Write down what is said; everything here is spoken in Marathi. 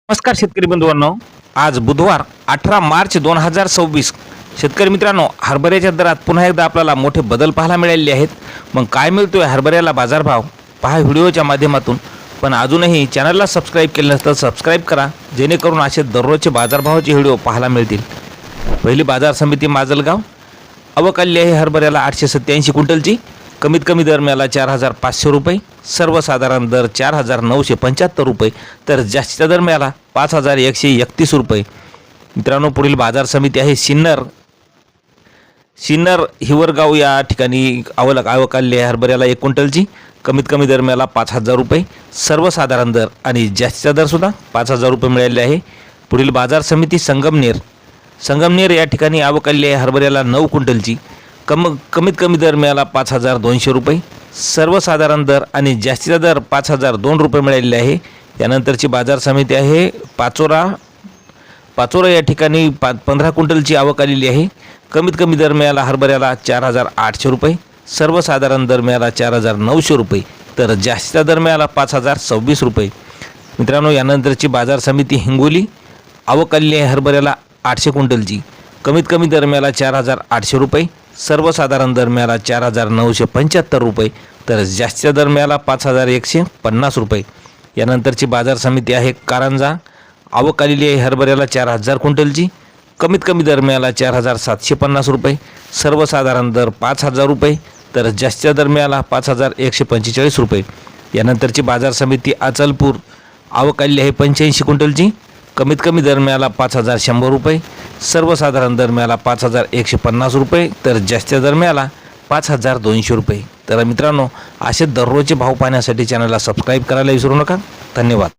नमस्कार शेतकरी बंधूंनो, आज बुधवार 18 मार्च 2026. शेतकरी मित्रांनो, हरभऱ्याच्या दरात पुन्हा एकदा आपल्याला मोठे बदल पाहायला मिळाले आहेत. मग काय मिळतोय हरभऱ्याला बाजारभाव पहा व्हिडिओच्या माध्यमातून. पण अजूनही चॅनलला सबस्क्राईब केलं नसतं सबस्क्राईब करा, जेणेकरून असे दररोजचे बाजारभावाचे व्हिडिओ पाहायला मिळतील. पहिली बाजार समिती माजलगाव. आवक आली आहे हरभऱ्याला 887 क्विंटलची. कमीत कमी दर मिळाला 4,500 रुपये, सर्वसाधारण दर 4,975 रुपये, तर जास्तीचा दर मिळाला 5,131 रुपये. मित्रांनो, पुढील बाजार समिती आहे सिन्नर हिवरगाव. या ठिकाणी आवक आली आहे हरभऱ्याला 1 क्विंटलची. कमीत कमी दर मिळाला 5,000 रुपये, सर्वसाधारण दर आणि जास्तीचा दरसुद्धा 5,000 रुपये मिळाले आहे. पुढील बाजार समिती संगमनेर या ठिकाणी आवक आली आहे हरभऱ्याला 9 क्विंटलची. कमीत कमी दर मिळाला 5,200 रुपये, सर्वसाधारण दर आणि जास्तीचा दर 5,002 रुपये मिळालेले आहे. यानंतरची बाजार समिती आहे पाचोरा या ठिकाणी 15 क्विंटलची आवक आलेली आहे. कमीत कमी दर मिळाला हरभऱ्याला 4,800 रुपये, सर्वसाधारण दर मिळाला 4,900 रुपये, तर जास्तीचा दर मिळाला 5,026 रुपये. मित्रांनो, यानंतरची बाजार समिती हिंगोली. आवक आलेली आहे हरभऱ्याला 800 क्विंटलची. कमीत कमी दर मिळाला 4,800 रुपये, सर्वसाधारण दर मिळाला 4,975 रुपये, तर जास्तीचा दर मिळाला 5,150 रुपये. यानंतरची बाजार समिती आहे कारंजा. आवक आलेली आहे हरभऱ्याला 4,000 क्विंटलची. कमीत कमी दर मिळाला 4,750 रुपये, सर्वसाधारण दर 5,000 रुपये, तर जास्तीचा दर मिळाला 5,145 रुपये. यानंतरची बाजार समिती अचलपूर. आवक आलेली आहे 85 क्विंटलची. कमीत कमी दर मिळाला 5,100 रुपये, सर्वसाधारण दर मिळाला 5,150 रुपये, तर जास्तीचा दर मिळाला 5,200 रुपये. तर मित्रांनो, असे दररोजचे भाव पाहण्यासाठी चॅनलला सबस्क्राईब करायला विसरू नका. धन्यवाद.